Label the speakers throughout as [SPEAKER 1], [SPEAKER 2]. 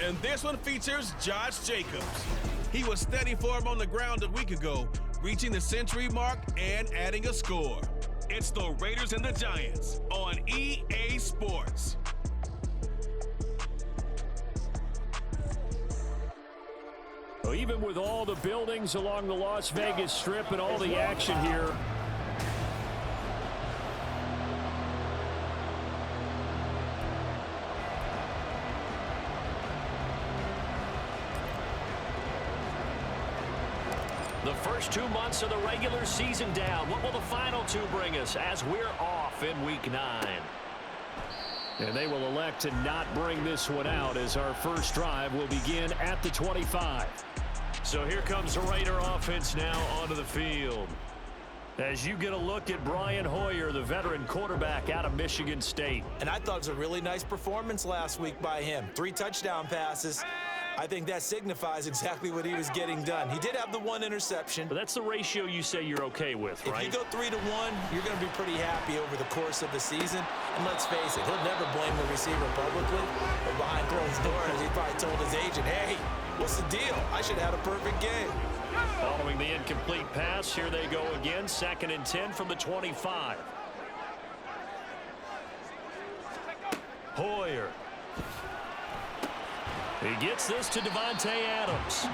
[SPEAKER 1] And this one features Josh Jacobs. He was steady for him on the ground a week ago, reaching the century mark and adding a score. It's the Raiders and the Giants on EA Sports.
[SPEAKER 2] Well, even with all the buildings along the Las Vegas Strip and all the action here, the first 2 months of the regular season down. What will the final two bring us as we're off in Week 9? And they will elect to not bring this one out as our first drive will begin at the 25. So here comes the Raider offense now onto the field. As you get a look at Brian Hoyer, the veteran quarterback out of Michigan State.
[SPEAKER 3] And I thought it was a really nice performance last week by him. 3 touchdown passes. I think that signifies exactly what he was getting done. He did have the 1 interception.
[SPEAKER 2] But that's the ratio you say you're okay with, right?
[SPEAKER 3] If you go 3-1, you're going to be pretty happy over the course of the season. And let's face it, he'll never blame the receiver publicly. But behind closed doors, he probably told his agent, hey, what's the deal? I should have had a perfect game.
[SPEAKER 2] Following the incomplete pass, here they go again. 2nd and 10 from the 25. Hoyer. He gets this to Devontae Adams.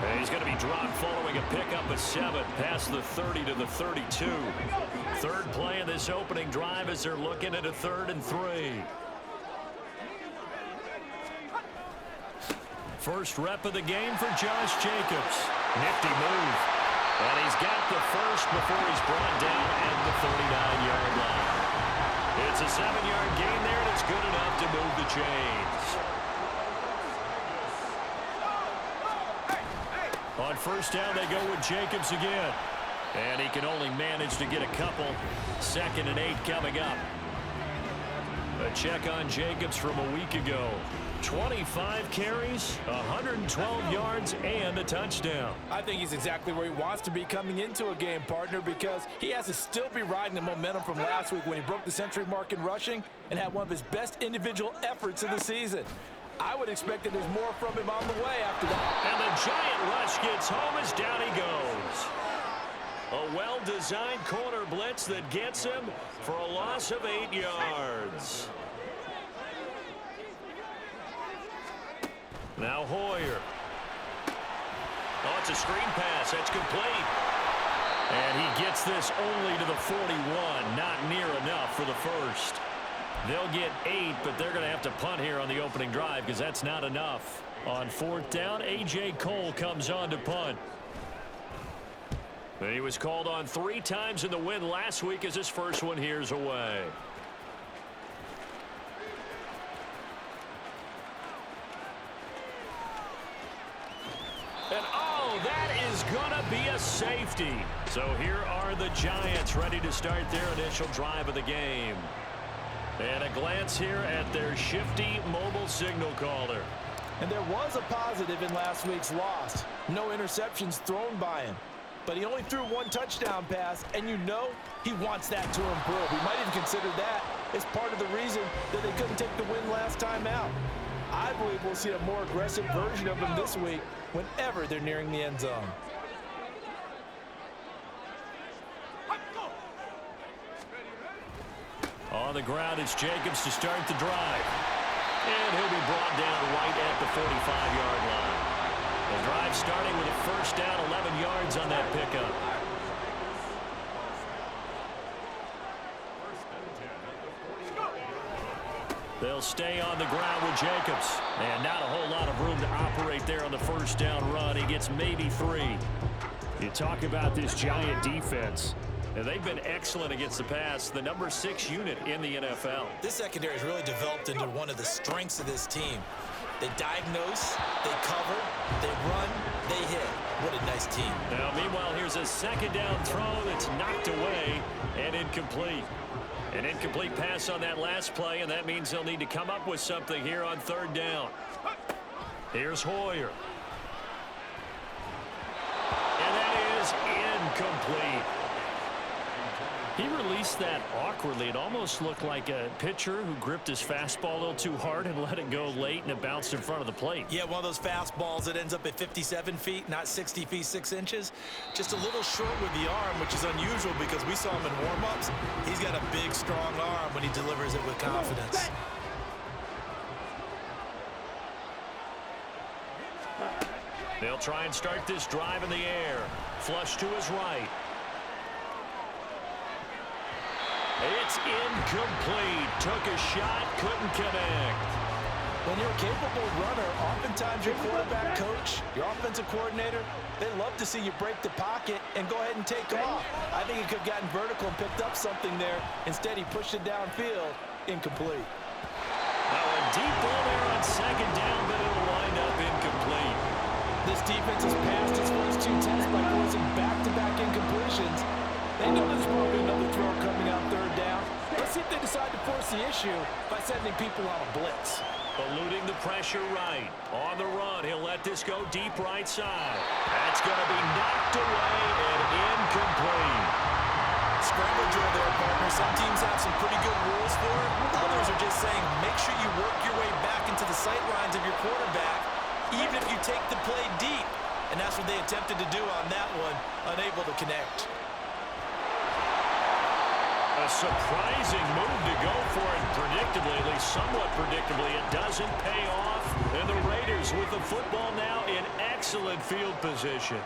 [SPEAKER 2] And he's going to be dropped following a pickup of 7 past the 30 to the 32. Third play of this opening drive as they're looking at a 3rd and 3. First rep of the game for Josh Jacobs. Nifty move. And he's got the first before he's brought down at the 39-yard line. It's a 7-yard gain there, and it's good enough to move the chains. On first down, they go with Jacobs again. And he can only manage to get a couple. 2nd and 8 coming up. A check on Jacobs from a week ago. 25 carries, 112 yards, and a touchdown.
[SPEAKER 4] I think he's exactly where he wants to be coming into a game, partner, because he has to still be riding the momentum from last week when he broke the century mark in rushing and had one of his best individual efforts of the season. I would expect that there's more from him on the way after that.
[SPEAKER 2] And the giant rush gets home as down he goes. A well-designed corner blitz that gets him for a loss of 8 yards. Now Hoyer. Oh, it's a screen pass. That's complete. And he gets this only to the 41. Not near enough for the first. They'll get 8, but they're going to have to punt here on the opening drive because that's not enough. On 4th down, A.J. Cole comes on to punt. He was called on 3 times in the win last week as his first one here's away. And oh, that is going to be a safety. So here are the Giants ready to start their initial drive of the game. And a glance here at their shifty mobile signal caller.
[SPEAKER 4] And there was a positive in last week's loss. No interceptions thrown by him. But he only threw 1 touchdown pass, and you know he wants that to improve. We might even consider that as part of the reason that they couldn't take the win last time out. I believe we'll see a more aggressive version of him this week whenever they're nearing the end zone.
[SPEAKER 2] On the ground, it's Jacobs to start the drive. And he'll be brought down right at the 45-yard line. The drive starting with a first down, 11 yards on that pickup. They'll stay on the ground with Jacobs. And not a whole lot of room to operate there on the first down run. He gets maybe 3. You talk about this Giant defense. And they've been excellent against the pass, the number 6 unit in the NFL.
[SPEAKER 3] This secondary has really developed into one of the strengths of this team. They diagnose, they cover, they run, they hit. What a nice team.
[SPEAKER 2] Now, meanwhile, here's a 2nd down throw that's knocked away and incomplete. An incomplete pass on that last play, and that means they'll need to come up with something here on 3rd down. Here's Hoyer. And that is incomplete. He released that awkwardly. It almost looked like a pitcher who gripped his fastball a little too hard and let it go late, and it bounced in front of the plate.
[SPEAKER 3] Yeah, one of those fastballs that ends up at 57 feet, not 60 feet 6 inches. Just a little short with the arm, which is unusual because we saw him in warm-ups. He's got a big, strong arm when he delivers it with confidence.
[SPEAKER 2] They'll try and start this drive in the air. Flush to his right. It's incomplete. Took a shot, couldn't connect.
[SPEAKER 4] When you're a capable runner, oftentimes your quarterback coach, your offensive coordinator, they love to see you break the pocket and go ahead and take off. I think he could have gotten vertical and picked up something there. Instead, he pushed it downfield. Incomplete.
[SPEAKER 2] Now a deep ball there on second down, but it'll wind up incomplete.
[SPEAKER 4] This defense has passed its first 2 tests by forcing back-to-back incompletions. They know there's probably another throw coming out third down. Let's see if they decide to force the issue by sending people on a blitz.
[SPEAKER 2] Eluding the pressure right. On the run, he'll let this go deep right side. That's going to be knocked away and incomplete.
[SPEAKER 3] Scramble drill there, partner. Some teams have some pretty good rules for it. Others are just saying make sure you work your way back into the sight lines of your quarterback, even if you take the play deep. And that's what they attempted to do on that one, unable to connect.
[SPEAKER 2] A surprising move to go for it. Predictably, at least somewhat predictably, it doesn't pay off. And the Raiders with the football now in excellent field position.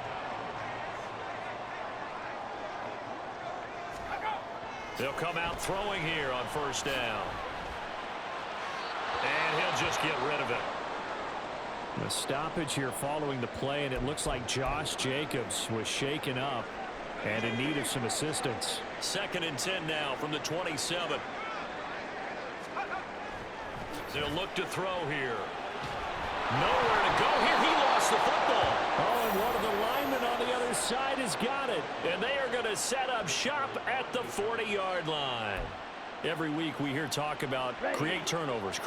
[SPEAKER 2] They'll come out throwing here on first down. And he'll just get rid of it. The stoppage here following the play, and it looks like Josh Jacobs was shaken up and in need of some assistance. 2nd and 10 now from the 27. They'll look to throw here. Nowhere to go here. He lost the football. Oh, and one of the linemen on the other side has got it. And they are going to set up shop at the 40-yard line. Every week we hear talk about create turnovers.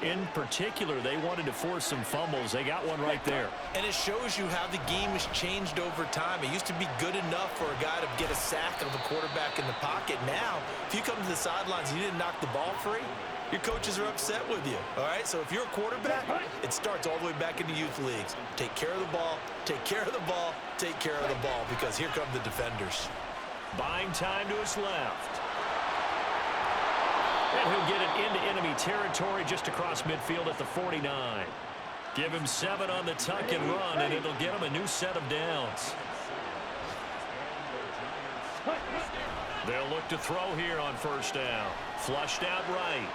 [SPEAKER 2] In particular, they wanted to force some fumbles. They got one right there.
[SPEAKER 3] And it shows you how the game has changed over time. It used to be good enough for a guy to get a sack of a quarterback in the pocket. Now, if you come to the sidelines and you didn't knock the ball free, your coaches are upset with you. All right, so if you're a quarterback, it starts all the way back in the youth leagues. Take care of the ball, take care of the ball, take care of the ball, because here come the defenders.
[SPEAKER 2] Buying time to his left. And he'll get it into enemy territory just across midfield at the 49. Give him 7 on the tuck and run, and it'll get him a new set of downs. They'll look to throw here on first down. Flushed out right.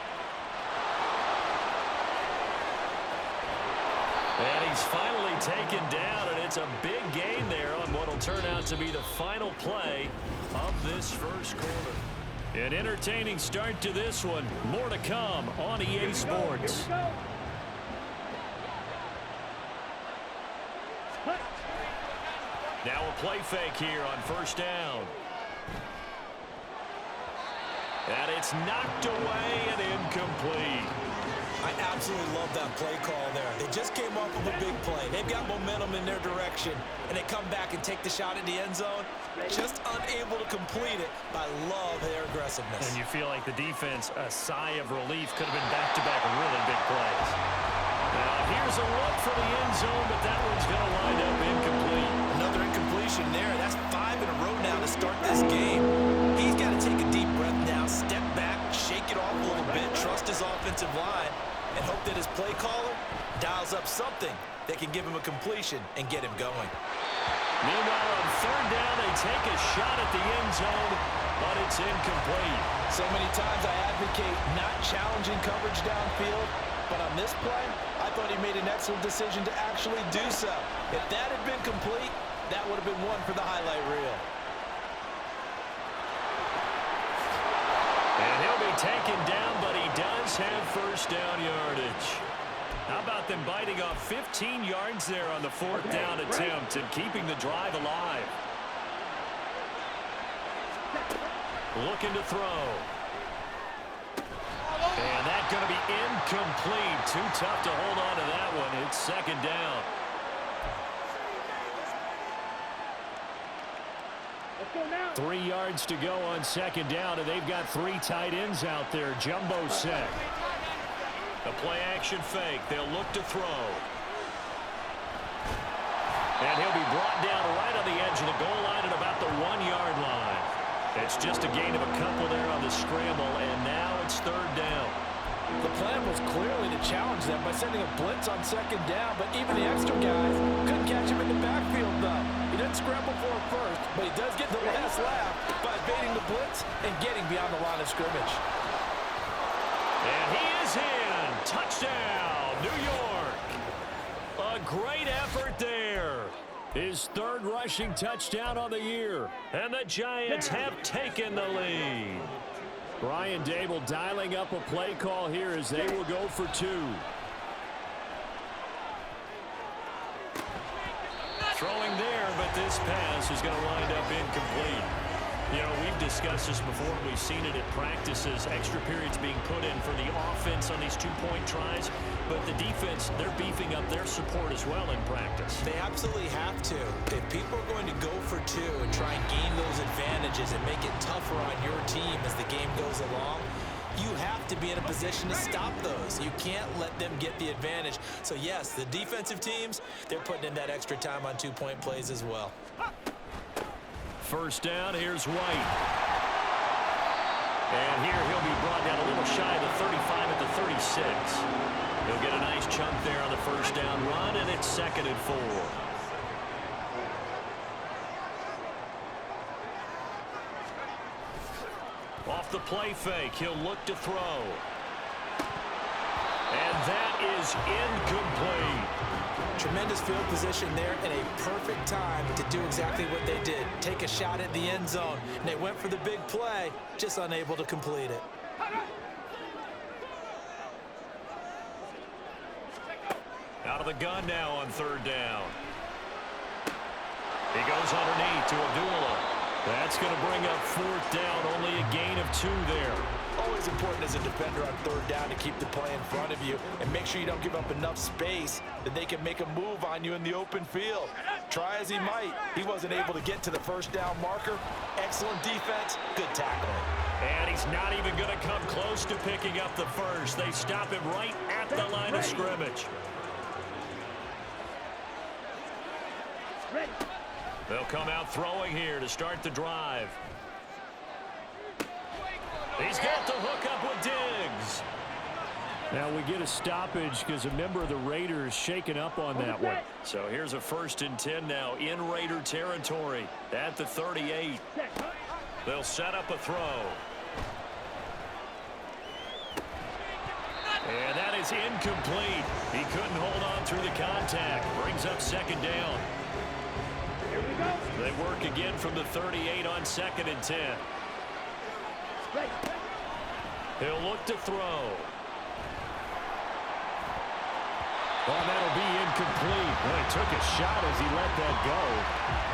[SPEAKER 2] And he's finally taken down, and it's a big gain there on what will turn out to be the final play of this first quarter. An entertaining start to this one. More to come on EA Sports. Now a play fake here on first down. And it's knocked away and incomplete.
[SPEAKER 3] I absolutely love that play call there. They just came off of a big play. They've got momentum in their direction, and they come back and take the shot in the end zone, just unable to complete it. I love their aggressiveness.
[SPEAKER 2] And you feel like the defense, a sigh of relief, could have been back-to-back really big plays. Now here's a look for the end zone, but that one's going to wind up incomplete.
[SPEAKER 3] Another incompletion there. That's 5 in a row now to start this game. He's got to take a deep breath now, step back, shake it off a little bit, trust his offensive line, and hope that his play caller dials up something that can give him a completion and get him going.
[SPEAKER 2] Meanwhile, on third down, they take a shot at the end zone, but it's incomplete.
[SPEAKER 4] So many times I advocate not challenging coverage downfield, but on this play, I thought he made an excellent decision to actually do so. If that had been complete, that would have been one for the highlight reel.
[SPEAKER 2] And he'll be taken down, but he does have first down yardage. How about them biting off 15 yards there on the 4th down attempt and keeping the drive alive? Looking to throw. And that's going to be incomplete. Too tough to hold on to that one. It's 2nd down. 3 yards to go on second down, and they've got 3 tight ends out there. Jumbo set.
[SPEAKER 5] The play-action fake. They'll look to throw.
[SPEAKER 2] And he'll be brought down right on the edge of the goal line at about the 1-yard line. It's just a gain of a couple there on the scramble, and now it's third down.
[SPEAKER 4] The plan was clearly to challenge them by sending a blitz on second down, but even the extra guys couldn't catch him in the backfield, though. He didn't scramble for it first, but he does get the last laugh by evading the blitz and getting beyond the line of scrimmage.
[SPEAKER 2] And he is in. Touchdown, New York. A great effort there. His third rushing touchdown on the year. And the Giants have taken the lead. Brian Dable dialing up a play call here as they will go for 2. Throwing there, but this pass is going to wind up incomplete. You know, we've discussed this before. We've seen it at practices, extra periods being put in for the offense on these 2-point tries. But the defense, they're beefing up their support as well in practice.
[SPEAKER 3] They absolutely have to. If people are going to go for 2 and try and gain those advantages and make it tougher on your team as the game goes along, you have to be in a position to stop those. You can't let them get the advantage. So, yes, the defensive teams, they're putting in that extra time on 2-point plays as well.
[SPEAKER 2] First down, here's White. And here he'll be brought down a little shy of the 35 at the 36. He'll get a nice chunk there on the first down run, and it's 2nd and 4. Off the play fake, he'll look to throw. And that is incomplete.
[SPEAKER 3] Tremendous field position there and a perfect time to do exactly what they did. Take a shot at the end zone. And they went for the big play, just unable to complete it.
[SPEAKER 2] Out of the gun now on third down. He goes underneath to Abdullah. That's going to bring up 4th down, only a gain of 2 there.
[SPEAKER 4] Always important as a defender on third down to keep the play in front of you and make sure you don't give up enough space that they can make a move on you in the open field. Try as he might, he wasn't able to get to the first down marker. Excellent defense, good tackling.
[SPEAKER 2] And he's not even going to come close to picking up the first. They stop him right at the line of scrimmage. They'll come out throwing here to start the drive. He's got the hook up with Diggs. Now we get a stoppage because a member of the Raiders shaken up on that one. So here's a 1st and 10 now in Raider territory at the 38. They'll set up a throw. And that is incomplete. He couldn't hold on through the contact. Brings up 2nd down. They work again from the 38 on 2nd and 10. He'll look to throw. Well, that'll be incomplete. Well, he took a shot as he let that go.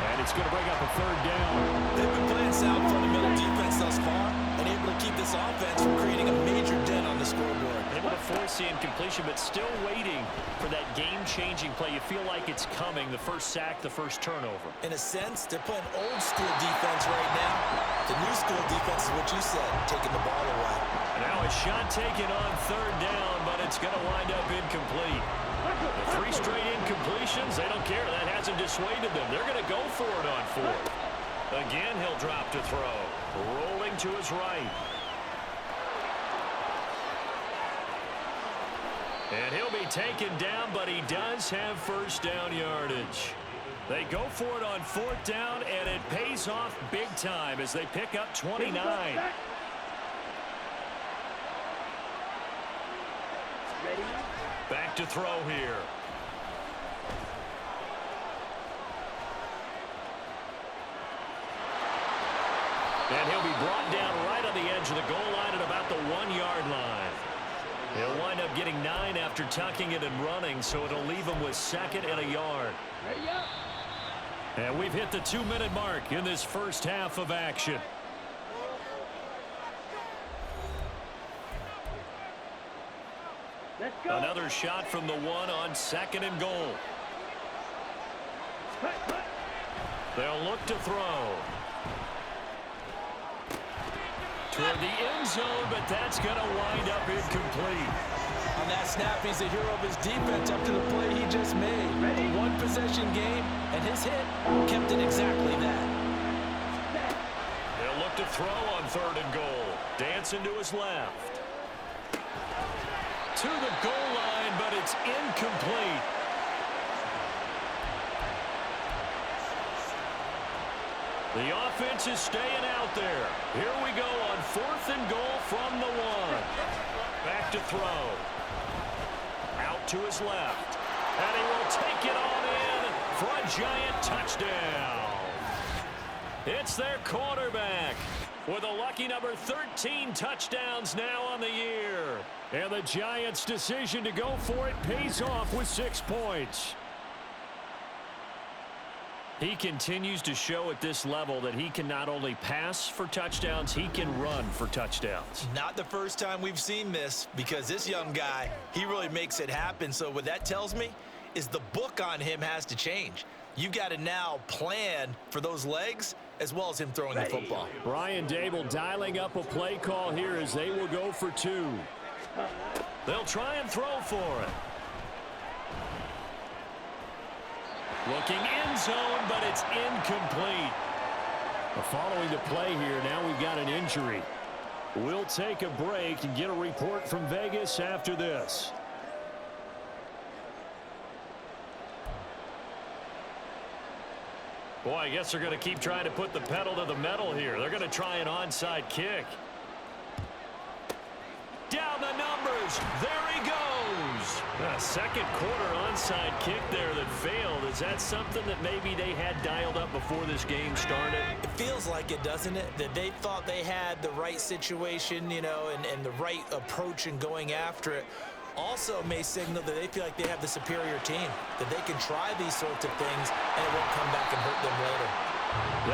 [SPEAKER 2] And it's going to bring up a 3rd down.
[SPEAKER 3] They've been playing sound fundamental defense thus far and able to keep this offense from creating a major dent on the scoreboard.
[SPEAKER 2] Able to force the incompletion, but still waiting for that game-changing play. You feel like it's coming, the first sack, the first turnover.
[SPEAKER 3] In a sense, they're playing old-school defense right now. The new-school defense is what you said, taking the ball away.
[SPEAKER 2] Now a shot taken on 3rd down, but it's going to wind up incomplete. The 3 straight incompletions, they don't care. That hasn't dissuaded them. They're going to go for it on 4th. Again, he'll drop to throw. Rolling to his right. And he'll be taken down, but he does have first down yardage. They go for it on 4th down, and it pays off big time as they pick up 29. Back to throw here. And he'll be brought down right on the edge of the goal line at about the 1-yard line. He'll wind up getting 9 after tucking it and running, so it'll leave him with 2nd and a yard. And we've hit the 2-minute mark in this first half of action. Another shot from the 1 on 2nd and goal. They'll look to throw. toward the end zone, but that's going to wind up incomplete.
[SPEAKER 4] On that snap, he's the hero of his defense after the play he just made. A one-possession game, and his hit kept it exactly that.
[SPEAKER 2] They'll look to throw on 3rd and goal. Dancing to his left. To the goal line, but it's incomplete. The offense is staying out there. Here we go on 4th and goal from the 1. Back to throw. Out to his left. And he will take it on in for a giant touchdown. It's their quarterback with a lucky number 13 touchdowns now on the year. And the Giants' decision to go for it pays off with 6 points. He continues to show at this level that he can not only pass for touchdowns, he can run for touchdowns.
[SPEAKER 3] Not the first time we've seen this, because this young guy, he really makes it happen. So what that tells me is the book on him has to change. You got to now plan for those legs as well as him throwing the football.
[SPEAKER 2] Brian Daboll dialing up a play call here as they will go for 2. They'll try and throw for it. Looking end zone, but it's incomplete. Following the play here, now we've got an injury. We'll take a break and get a report from Vegas after this. Boy, I guess they're going to keep trying to put the pedal to the metal here. They're going to try an onside kick. Down the numbers. There he goes. A second quarter onside kick there that failed. Is that something that maybe they had dialed up before this game started?
[SPEAKER 3] It feels like it, doesn't it? That they thought they had the right situation, you know, and the right approach in going after it. Also may signal that they feel like they have the superior team, that they can try these sorts of things and it won't come back and hurt them later.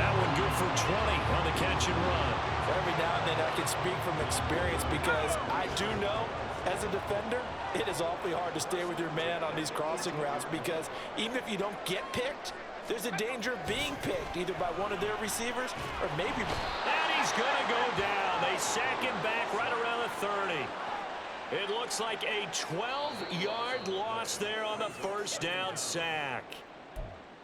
[SPEAKER 2] That one good for 20 on the catch and run.
[SPEAKER 4] Every now and then I can speak from experience because I do know as a defender, it is awfully hard to stay with your man on these crossing routes because even if you don't get picked, there's a danger of being picked either by one of their receivers or maybe...
[SPEAKER 2] And he's going to go down. They sack him back right around the 30. It looks like a 12-yard loss there on the first down sack.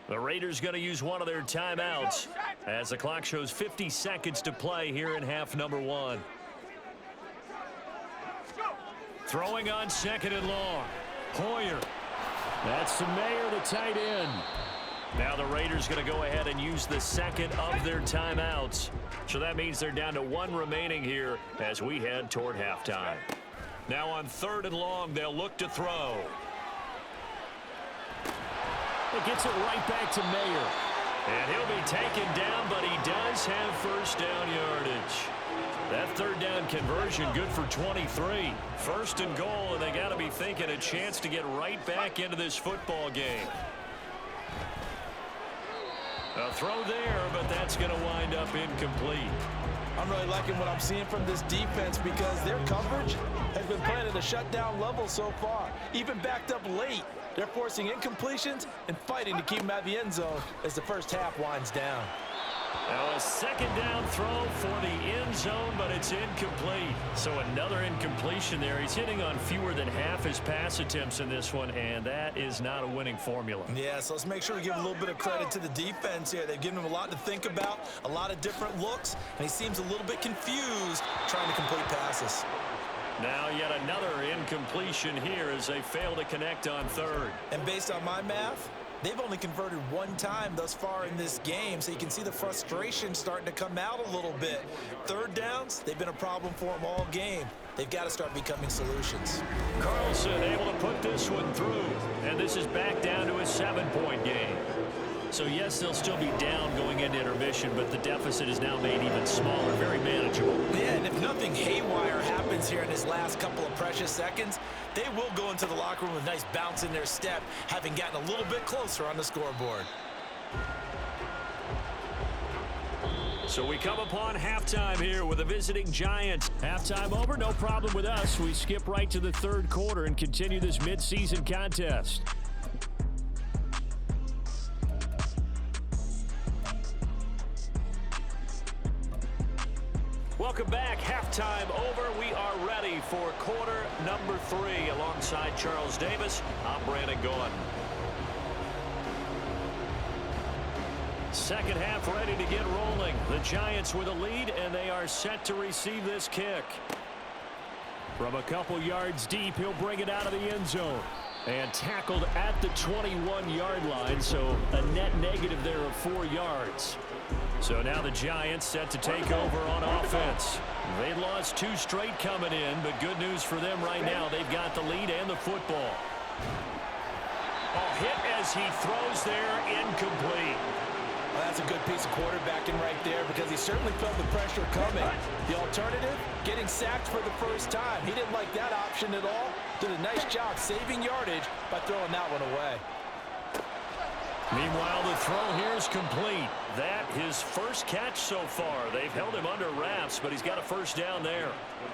[SPEAKER 2] The Raiders going to use one of their timeouts as the clock shows 50 seconds to play here in half number 1. Throwing on 2nd and long. Hoyer. That's to Mayer, the tight end. Now the Raiders going to go ahead and use the second of their timeouts. So that means they're down to 1 remaining here as we head toward halftime. Now on 3rd and long, they'll look to throw. It gets it right back to Mayer. And he'll be taken down, but he does have first down yardage. That 3rd down conversion good for 23. 1st and goal, and they got to be thinking a chance to get right back into this football game. A throw there, but that's going to wind up incomplete.
[SPEAKER 4] I'm really liking what I'm seeing from this defense because their coverage has been playing at a shutdown level so far. Even backed up late, they're forcing incompletions and fighting to keep them out of the end zone as the first half winds down.
[SPEAKER 2] Now a 2nd down throw for the end zone, but it's incomplete. So another incompletion there. He's hitting on fewer than half his pass attempts in this one, and that is not a winning formula.
[SPEAKER 3] Yeah, so let's make sure we give a little bit of credit to the defense here. They've given him a lot to think about, a lot of different looks, and he seems a little bit confused trying to complete passes.
[SPEAKER 2] Now yet another incompletion here as they fail to connect on 3rd.
[SPEAKER 3] And based on my math, they've only converted 1 time thus far in this game, so you can see the frustration starting to come out a little bit. 3rd downs, they've been a problem for them all game. They've got to start becoming solutions.
[SPEAKER 2] Carlson able to put this one through, and this is back down to a 7-point game. So yes, they'll still be down going into intermission, but the deficit is now made even smaller, very manageable.
[SPEAKER 3] Yeah, and if nothing haywire happens here in his last couple of precious seconds, they will go into the locker room with a nice bounce in their step, having gotten a little bit closer on the scoreboard.
[SPEAKER 2] So we come upon halftime here with the visiting Giants. Halftime over, no problem with us. We skip right to the 3rd quarter and continue this midseason contest. Welcome back. Halftime over. We are ready for quarter number 3. Alongside Charles Davis, I'm Brandon Gaudin. Second half ready to get rolling. The Giants with a lead, and they are set to receive this kick. From a couple yards deep, he'll bring it out of the end zone. And tackled at the 21-yard line, so a net negative there of 4 yards. So now the Giants set to take over on offense. They lost 2 straight coming in, but good news for them right now. They've got the lead and the football. Hit as he throws there, incomplete.
[SPEAKER 4] Well, that's a good piece of quarterbacking right there because he certainly felt the pressure coming. The alternative, getting sacked for the first time. He didn't like that option at all. Did a nice job saving yardage by throwing that one away.
[SPEAKER 2] Meanwhile, the throw here is complete. That his first catch so far. They've held him under wraps, but he's got a first down there.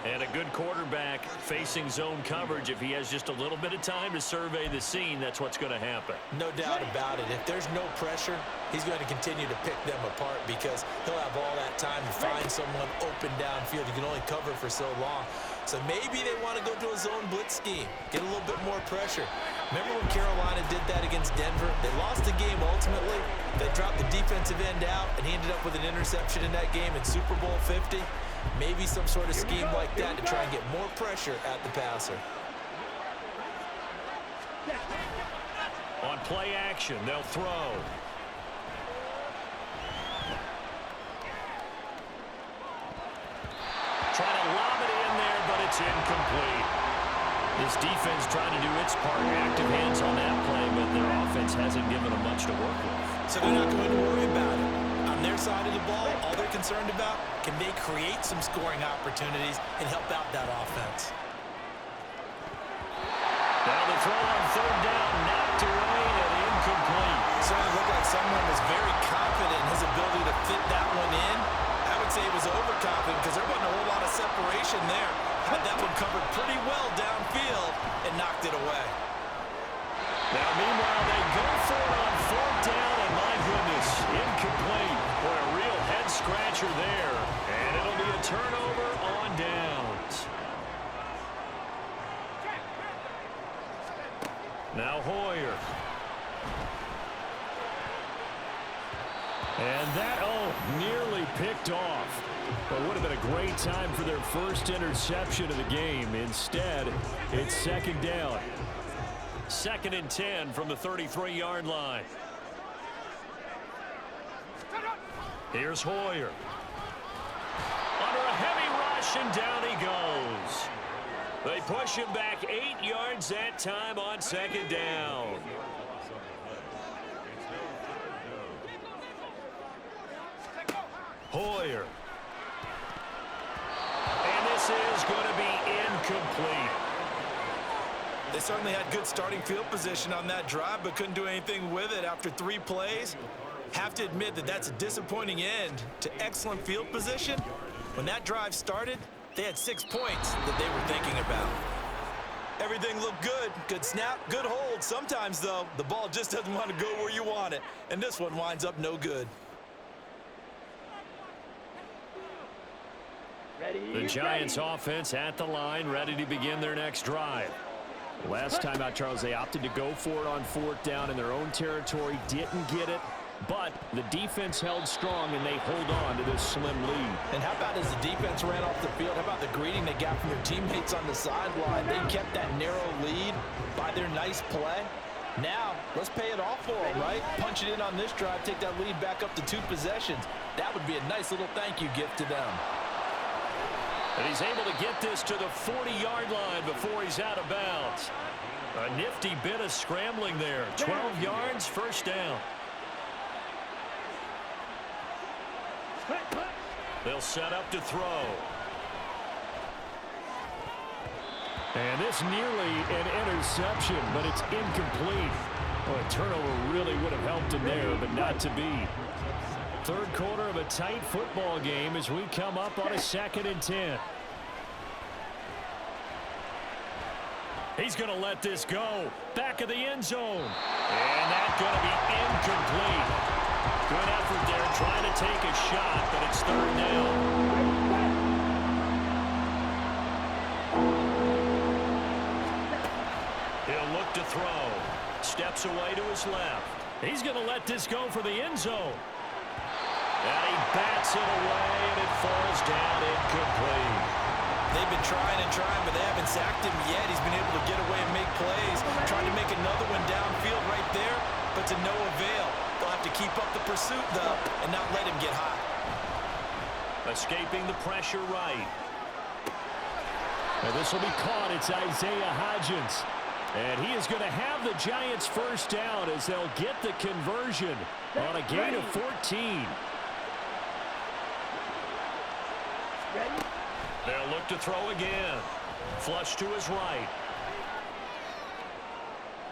[SPEAKER 2] And a good quarterback facing zone coverage. If he has just a little bit of time to survey the scene, that's what's going to happen.
[SPEAKER 3] No doubt about it. If there's no pressure, he's going to continue to pick them apart because he'll have all that time to find someone open downfield. He can only cover for so long. So maybe they want to go to a zone blitz scheme, get a little bit more pressure. Remember when Carolina did that against Denver? They lost the game ultimately. They dropped the defensive end out, and he ended up with an interception in that game in Super Bowl 50. Maybe some sort of scheme like that to try and get more pressure at the passer.
[SPEAKER 2] On play action, they'll throw. Trying to lob it in there, but it's incomplete. This defense trying to do its part. Active hands on that play, but their offense hasn't given them much to work with.
[SPEAKER 3] So they're not going to worry about it. On their side of the ball, all they're concerned about, can they create some scoring opportunities and help out that offense?
[SPEAKER 2] Now the throw on third down, knocked away and incomplete.
[SPEAKER 3] Certainly looked like someone was very confident in his ability to fit that one in. I would say he was overconfident because there wasn't a whole lot of separation there. Had that one covered pretty well downfield and knocked it away.
[SPEAKER 2] Now, meanwhile, they go for it on fourth down, and my goodness, incomplete. Boy, a real head-scratcher there. And it'll be a turnover on downs. Now Hoyer. And that, nearly picked off. But would have been a great time for their first interception of the game. Instead, it's second down. 2nd and 10 from the 33-yard line. Here's Hoyer. Under a heavy rush, and down he goes. They push him back 8 yards that time on second down. Hoyer. And this is going to be incomplete.
[SPEAKER 4] They certainly had good starting field position on that drive, but couldn't do anything with it after 3 plays. Have to admit that that's a disappointing end to excellent field position. When that drive started, they had 6 points that they were thinking about. Everything looked good. Good snap, good hold. Sometimes, though, the ball just doesn't want to go where you want it, and this one winds up no good.
[SPEAKER 2] The Giants offense at the line, ready to begin their next drive. Last time out, Charles, they opted to go for it on fourth down in their own territory. Didn't get it, but the defense held strong, and they hold on to this slim lead.
[SPEAKER 4] And how about as the defense ran off the field, how about the greeting they got from their teammates on the sideline? They kept that narrow lead by their nice play. Now, let's pay it off for them, right? Punch it in on this drive, take that lead back up to 2 possessions. That would be a nice little thank you gift to them.
[SPEAKER 2] And he's able to get this to the 40-yard line before he's out of bounds. A nifty bit of scrambling there. 12 yards, first down. They'll set up to throw. And this nearly an interception, but it's incomplete. Well, a turnover really would have helped him there, but not to be. Third quarter of a tight football game as we come up on a 2nd and 10. He's going to let this go. Back of the end zone. And that's going to be incomplete. Good effort there trying to take a shot, but it's third down. throw. Steps away to his left. He's going to let this go for the end zone. And he bats it away, and it falls down incomplete.
[SPEAKER 3] They've been trying and trying, but they haven't sacked him yet. He's been able to get away and make plays. Trying to make another one downfield right there, but to no avail. They'll have to keep up the pursuit, though, and not let him get hot.
[SPEAKER 2] Escaping the pressure right. And this will be caught. It's Isaiah Hodgins. And he is going to have the Giants first down as they'll get the conversion on a gain of 14. They'll look to throw again. Flush to his right.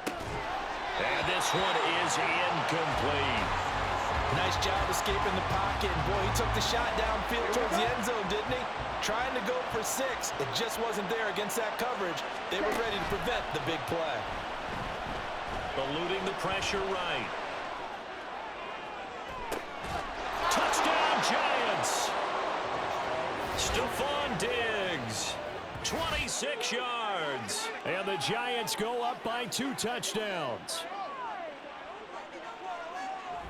[SPEAKER 2] And this one is incomplete.
[SPEAKER 4] Nice job escaping the pocket. And boy, he took the shot downfield towards the end zone, didn't he? Trying to go for 6. It just wasn't there against that coverage. They were ready to prevent the big play.
[SPEAKER 2] Eluding the pressure right. Touchdown, Giants! Stephon Diggs, 26 yards. And the Giants go up by 2 touchdowns.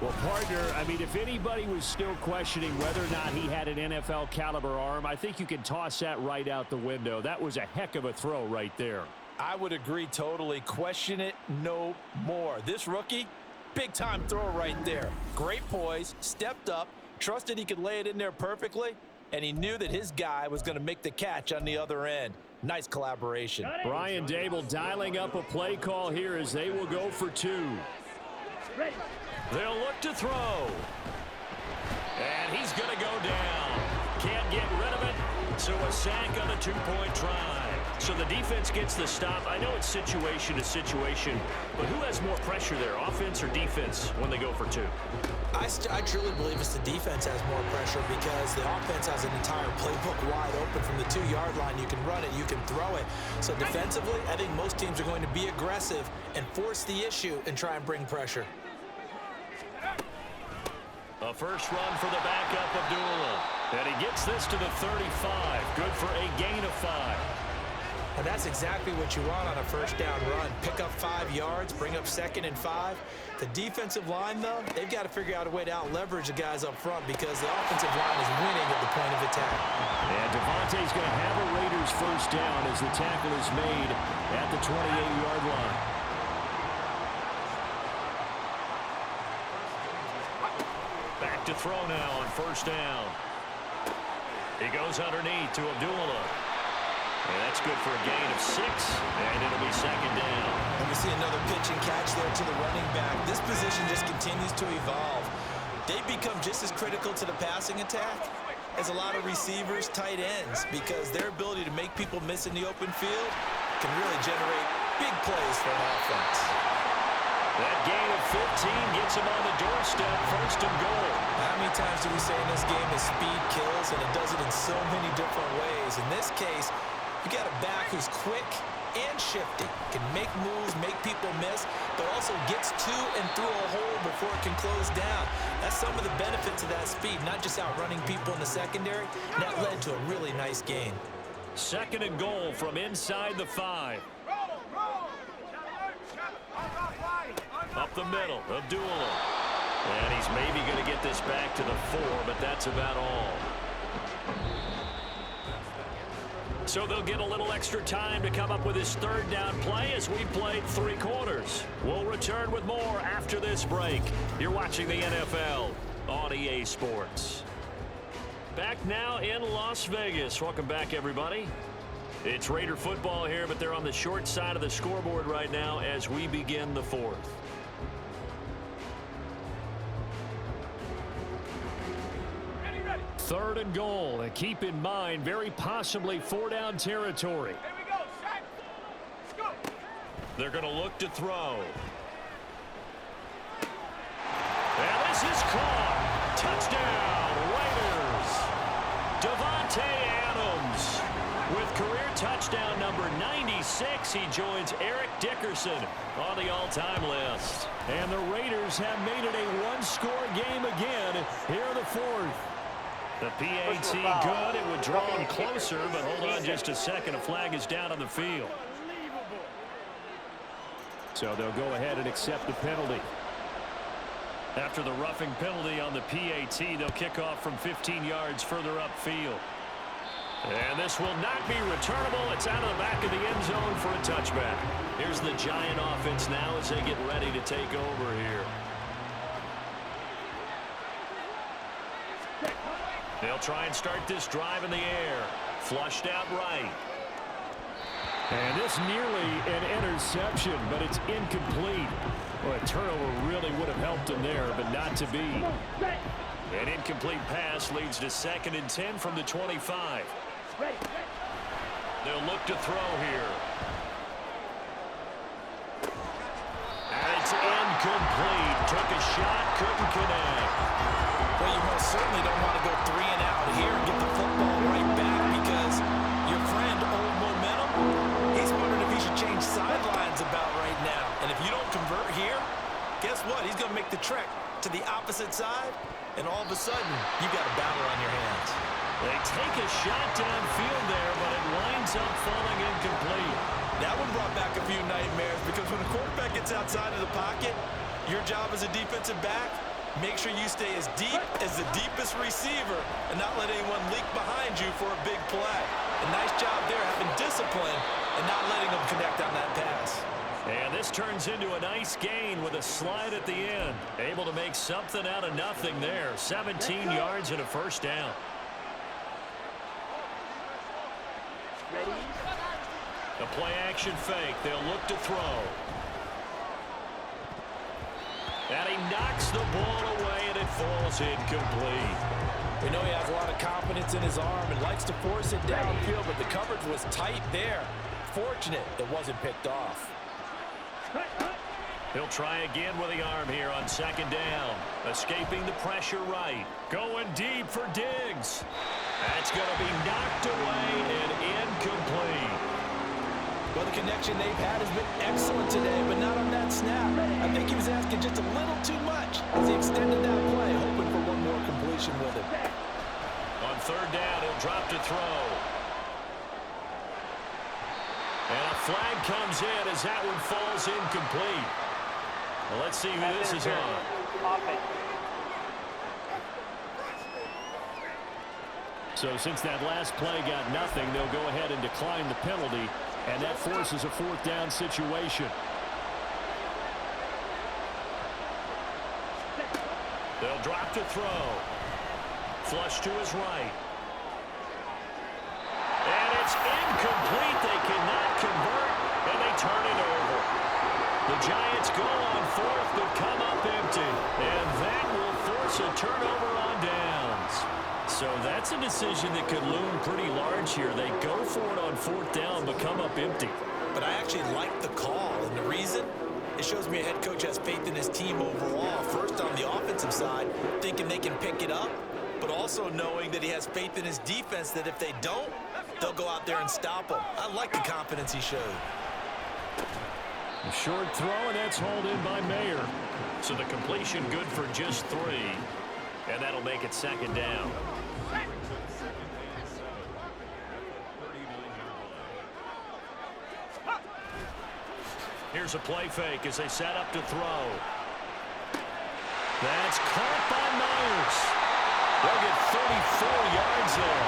[SPEAKER 2] Well, partner, I mean, if anybody was still questioning whether or not he had an NFL caliber arm, I think you can toss that right out the window. That was a heck of a throw right there.
[SPEAKER 4] I would agree totally. Question it no more. This rookie, big-time throw right there. Great poise, stepped up, trusted he could lay it in there perfectly, and he knew that his guy was going to make the catch on the other end. Nice collaboration.
[SPEAKER 2] Brian Dable dialing up a play call here as they will go for 2. They'll look to throw. And he's going to go down. Can't get rid of it. So a sack on a 2-point try. So the defense gets the stop. I know it's situation to situation, but who has more pressure there, offense or defense, when they go for 2?
[SPEAKER 3] I truly believe it's the defense has more pressure because the offense has an entire playbook wide open from the 2-yard line. You can run it, you can throw it. So defensively, I think most teams are going to be aggressive and force the issue and try and bring pressure.
[SPEAKER 2] A first run for the backup, Abdullah. And he gets this to the 35. Good for a gain of 5.
[SPEAKER 3] And that's exactly what you want on a first down run. Pick up 5 yards, bring up 2nd and 5. The defensive line, though, they've got to figure out a way to out-leverage the guys up front because the offensive line is winning at the point of attack.
[SPEAKER 2] And Devontae's going to have a Raiders first down as the tackle is made at the 28-yard line. Back to throw now on first down. He goes underneath to Abdullah. And that's good for a gain of 6, and it'll be 2nd down.
[SPEAKER 3] And we see another pitch and catch there to the running back. This position just continues to evolve. They become just as critical to the passing attack as a lot of receivers, tight ends, because their ability to make people miss in the open field can really generate big plays for an offense.
[SPEAKER 2] That gain of 15 gets him on the doorstep, 1st and goal.
[SPEAKER 3] How many times do we say in this game is speed kills, and it does it in so many different ways. In this case, you got a back who's quick and shifty, can make moves, make people miss, but also gets to and through a hole before it can close down. That's some of the benefits of that speed, not just outrunning people in the secondary. And that led to a really nice gain.
[SPEAKER 2] 2nd and goal from inside the 5. Up the middle, Abdullah. And he's maybe going to get this back to the 4, but that's about all. So they'll get a little extra time to come up with his 3rd down play as we played 3 quarters. We'll return with more after this break. You're watching the NFL on EA Sports. Back now in Las Vegas. Welcome back, everybody. It's Raider football here, but they're on the short side of the scoreboard right now as we begin the 4th. Third and goal, and keep in mind, very possibly 4-down territory.
[SPEAKER 6] Here we go, Shaq. Let's go.
[SPEAKER 2] They're going to look to throw. And this is caught. Touchdown, Raiders. Davante Adams with career touchdown number 96. He joins Eric Dickerson on the all-time list. And the Raiders have made it a 1-score game again here in the 4th. The PAT good. It would draw him closer, but hold on just a second. A flag is down on the field. So they'll go ahead and accept the penalty.
[SPEAKER 5] After the roughing penalty on the PAT, they'll kick off from 15 yards further upfield. And this will not be returnable. It's out of the back of the end zone for a touchback. Here's the Giant offense now as they get ready to take over here. They'll try and start this drive in the air. Flushed out right.
[SPEAKER 2] And this nearly an interception, but it's incomplete. Well, a turnover really would have helped him there, but not to be.
[SPEAKER 5] An incomplete pass leads to 2nd and 10 from the 25. They'll look to throw here. And it's incomplete. Took a shot, couldn't connect.
[SPEAKER 3] Well, you most certainly don't want to go 3 and out here and get the football right back because your friend, Old Momentum, he's wondering if he should change sidelines about right now. And if you don't convert here, guess what? He's going to make the trek to the opposite side, and all of a sudden, you've got a battle on your hands.
[SPEAKER 5] They take a shot downfield there, but it winds up falling incomplete.
[SPEAKER 3] That one brought back a few nightmares because when the quarterback gets outside of the pocket, your job as a defensive back, make sure you stay as deep as the deepest receiver and not let anyone leak behind you for a big play. A nice job there having discipline and not letting them connect on that pass.
[SPEAKER 5] And this turns into a nice gain with a slide at the end. Able to make something out of nothing there. 17 yards and a first down. The play action fake. They'll look to throw. And he knocks the ball away and it falls incomplete.
[SPEAKER 4] We know he has a lot of confidence in his arm and likes to force it downfield, but the coverage was tight there. Fortunate it wasn't picked off.
[SPEAKER 5] He'll try again with the arm here on 2nd down. Escaping the pressure right. Going deep for Diggs. That's going to be knocked away and incomplete.
[SPEAKER 4] Well, the connection they've had has been excellent today, but not on that snap. I think he was asking just a little too much as he extended that play, hoping for one more completion with it.
[SPEAKER 5] On 3rd down, he'll drop to throw. And a flag comes in as that one falls incomplete. Well, let's see who this is on.
[SPEAKER 2] So since that last play got nothing, they'll go ahead and decline the penalty, and that forces a 4th down situation.
[SPEAKER 5] They'll drop to throw. Flush to his right. And it's incomplete. They cannot convert, and they turn it over. The Giants go on 4th, but come up empty. And that will force a turnover on downs. So that's a decision that could loom pretty large here. They go for it on 4th down, but come up empty.
[SPEAKER 3] But I actually like the call, and the reason? It shows me a head coach has faith in his team overall. First, on the offensive side, thinking they can pick it up, but also knowing that he has faith in his defense that if they don't, they'll go out there and stop them. I like the confidence he showed.
[SPEAKER 2] A short throw, and that's hauled in by Mayer.
[SPEAKER 5] So the completion good for just 3, and that'll make it 2nd down. Here's a play fake as they set up to throw. That's caught by Myers. They'll get 34 yards there.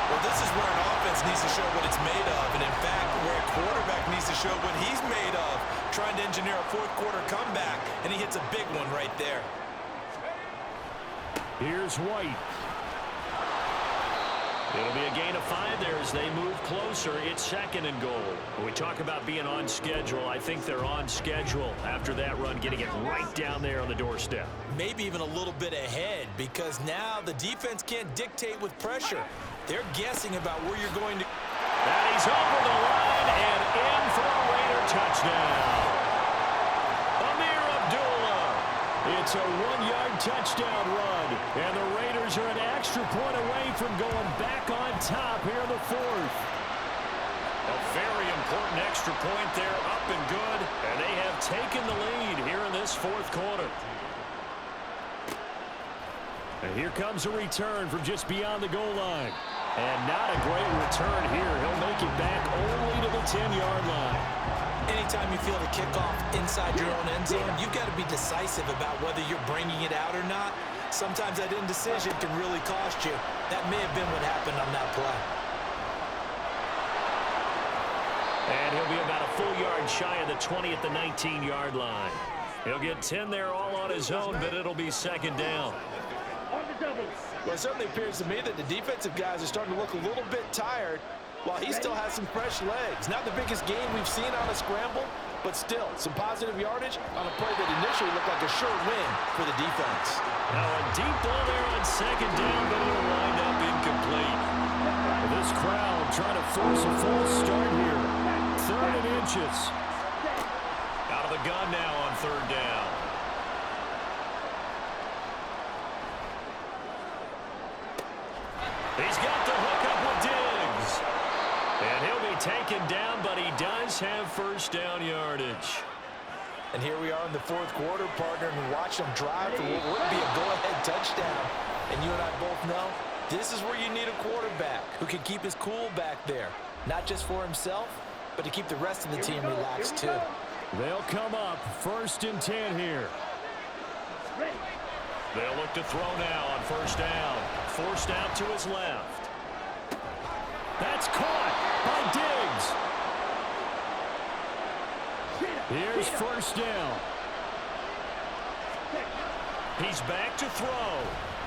[SPEAKER 3] Well, this is where an offense needs to show what it's made of, and in fact, where a quarterback needs to show what he's made of, trying to engineer a 4th quarter comeback, and he hits a big one right there.
[SPEAKER 2] Here's White.
[SPEAKER 5] It'll be a gain of 5 there as they move closer. It's 2nd and goal. When we talk about being on schedule, I think they're on schedule after that run, getting it right down there on the doorstep.
[SPEAKER 3] Maybe even a little bit ahead, because now the defense can't dictate with pressure. They're guessing about where you're going to.
[SPEAKER 5] And he's over the line and in for a Raider touchdown. Amir Abdullah.
[SPEAKER 2] It's a 1-yard touchdown run, and the Raiders are an extra point away from going back on top here in the 4th.
[SPEAKER 5] A very important extra point there, up and good, and they have taken the lead here in this 4th quarter.
[SPEAKER 2] And here comes a return from just beyond the goal line. And not a great return here. He'll make it back only to the 10-yard line.
[SPEAKER 3] Anytime you feel the kickoff inside your own end zone, you've got to be decisive about whether you're bringing it out or not. Sometimes that indecision can really cost you. That may have been what happened on that play.
[SPEAKER 2] And he'll be about a full yard shy of the 20 at the 19-yard line. He'll get 10 there all on his own, but it'll be second down.
[SPEAKER 4] Well, it certainly appears to me that the defensive guys are starting to look a little bit tired while he still has some fresh legs. Not the biggest gain we've seen on a scramble, but still some positive yardage on a play that initially looked like a sure win for the defense.
[SPEAKER 2] Now a deep ball there on second down, but it'll wind up incomplete. This crowd trying to force a false start here. 3rd and inches. Out of the gun now on 3rd down. He's got the hook up with Diggs. And he'll be taken down, but he does have first down yardage.
[SPEAKER 4] And here we are in the 4th quarter, partner, and we watch them drive for what would be a go-ahead touchdown. And you and I both know this is where you need a quarterback who can keep his cool back there, not just for himself, but to keep the rest of the team relaxed too.
[SPEAKER 2] They'll come up 1st and 10 here. They'll look to throw now on 1st down. Forced out to his left. That's caught by Diggs. Here's 1st down. He's back to throw.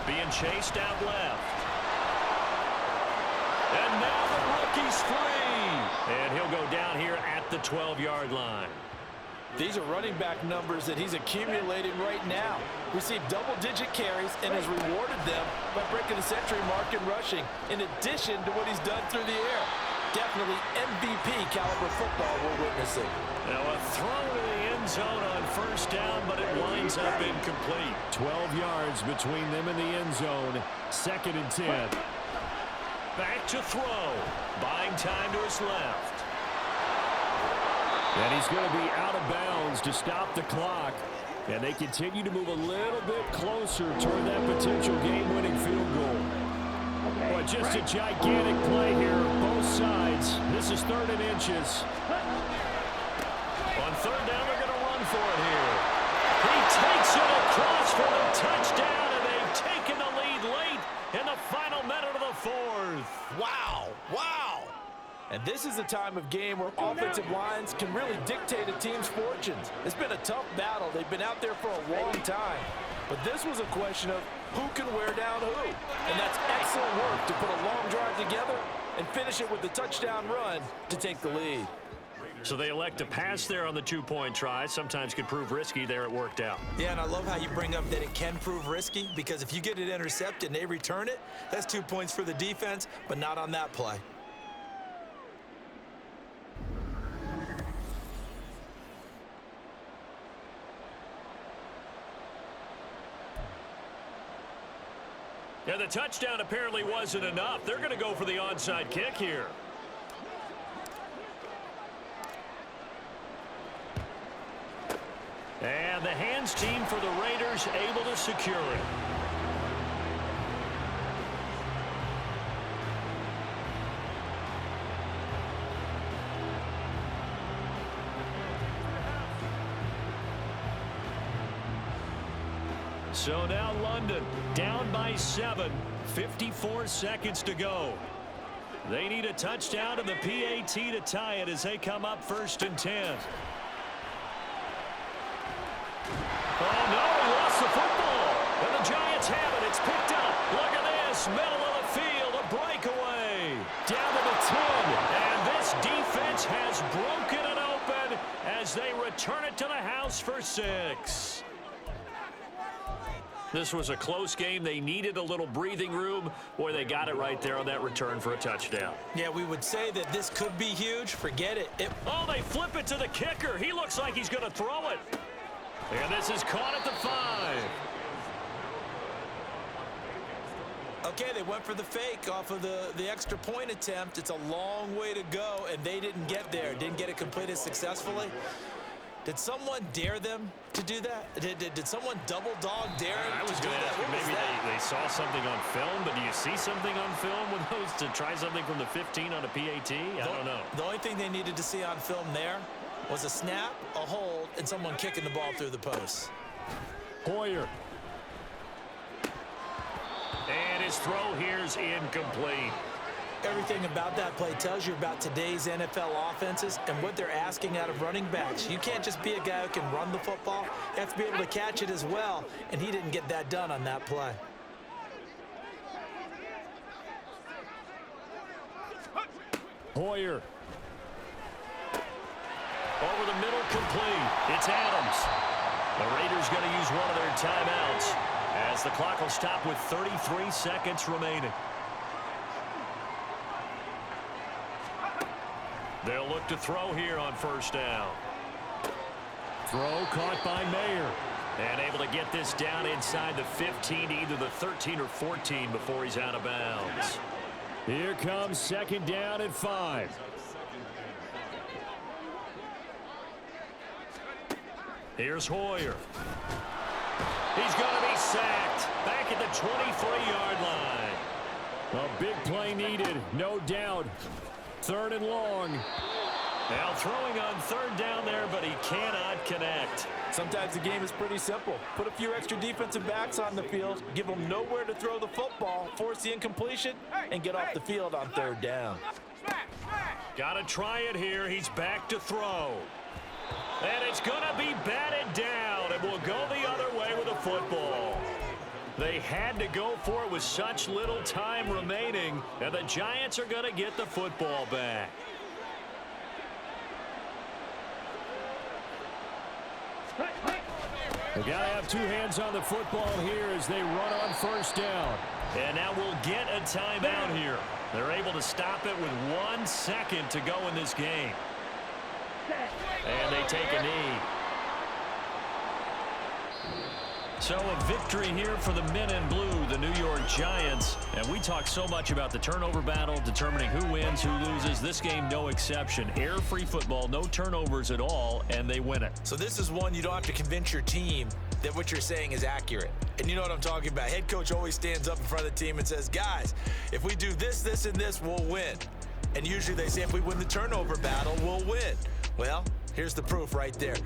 [SPEAKER 2] Being chased out left. And now the rookie's free. And he'll go down here at the 12-yard line.
[SPEAKER 4] These are running back numbers that he's accumulating right now. Received double-digit carries and has rewarded them by breaking the century mark in rushing, in addition to what he's done through the air. Definitely MVP caliber football we're witnessing.
[SPEAKER 2] Now a throw to the end zone on 1st down, but it winds up incomplete. 12 yards between them and the end zone. 2nd and 10. Back to throw. Buying time to his left. And he's going to be out of bounds to stop the clock. And they continue to move a little bit closer toward that potential game-winning field goal. But just a gigantic play here, both sides. This is 3rd and inches. On 3rd down, they're going to run for it here. He takes it across for the touchdown, and they've taken the lead late in the final minute of the 4th.
[SPEAKER 4] Wow, wow. And this is a time of game where offensive lines can really dictate a team's fortunes. It's been a tough battle. They've been out there for a long time. But this was a question of who can wear down who. And that's excellent work to put a long drive together and finish it with the touchdown run to take the lead.
[SPEAKER 2] So they elect to pass there on the 2-point try. Sometimes could prove risky. There it worked out.
[SPEAKER 3] Yeah, and I love how you bring up that it can prove risky, because if you get it intercepted and they return it, that's 2 points for the defense, but not on that play.
[SPEAKER 2] Yeah, the touchdown apparently wasn't enough. They're going to go for the onside kick here. And the hands team for the Raiders able to secure it. So now London down by 7, 54 seconds to go. They need a touchdown and the PAT to tie it as they come up 1st and 10. Oh, no, he lost the football. And the Giants have it. It's picked up. Look at this. Middle of the field, a breakaway. Down to the 10. And this defense has broken it open as they return it to the house for 6. This was a close game. They needed a little breathing room. Boy, they got it right there on that return for a touchdown.
[SPEAKER 3] Yeah, we would say that this could be huge. Forget it.
[SPEAKER 2] Oh, they flip it to the kicker. He looks like he's going to throw it. And this is caught at the 5.
[SPEAKER 3] Okay, they went for the fake off of the extra point attempt. It's a long way to go, and they didn't get there. Didn't get it completed successfully. Did someone dare them to do that? Did someone double dog dare them
[SPEAKER 2] I was
[SPEAKER 3] to do
[SPEAKER 2] going to
[SPEAKER 3] that?
[SPEAKER 2] ask you, maybe they saw something on film, but do you see something on film with those to try something from the 15 on a PAT? I don't know.
[SPEAKER 3] The only thing they needed to see on film there was a snap, a hold, and someone kicking the ball through the post.
[SPEAKER 2] Hoyer. And his throw here's incomplete.
[SPEAKER 3] Everything about that play tells you about today's NFL offenses and what they're asking out of running backs. You can't just be a guy who can run the football. You have to be able to catch it as well, and he didn't get that done on that play.
[SPEAKER 2] Hoyer. Over the middle, complete. It's Adams. The Raiders going to use one of their timeouts as the clock will stop with 33 seconds remaining. They'll look to throw here on first down. Throw caught by Mayer. And able to get this down inside the 15, either the 13 or 14 before he's out of bounds. Here comes second down and 5. Here's Hoyer. He's going to be sacked back at the 23-yard line. A big play needed, no doubt. Third and long. Now throwing on third down there, but he cannot connect.
[SPEAKER 4] Sometimes the game is pretty simple. Put a few extra defensive backs on the field, give them nowhere to throw the football, force the incompletion, and get off the field on third down.
[SPEAKER 2] Got to try it here. He's back to throw. And it's going to be batted down, and will go the other way with the football. They had to go for it with such little time remaining, and the Giants are going to get the football back. They got to have two hands on the football here as they run on first down. And now we'll get a timeout here. They're able to stop it with 1 second to go in this game. And they take a knee. So a victory here for the men in blue, the New York Giants. And we talk so much about the turnover battle, determining who wins, who loses. This game, no exception. Error-free football, no turnovers at all, and they win it.
[SPEAKER 3] So this is one you don't have to convince your team that what you're saying is accurate. And you know what I'm talking about. Head coach always stands up in front of the team and says, guys, if we do this, this, and this, we'll win. And usually they say if we win the turnover battle, we'll win. Well, here's the proof right there.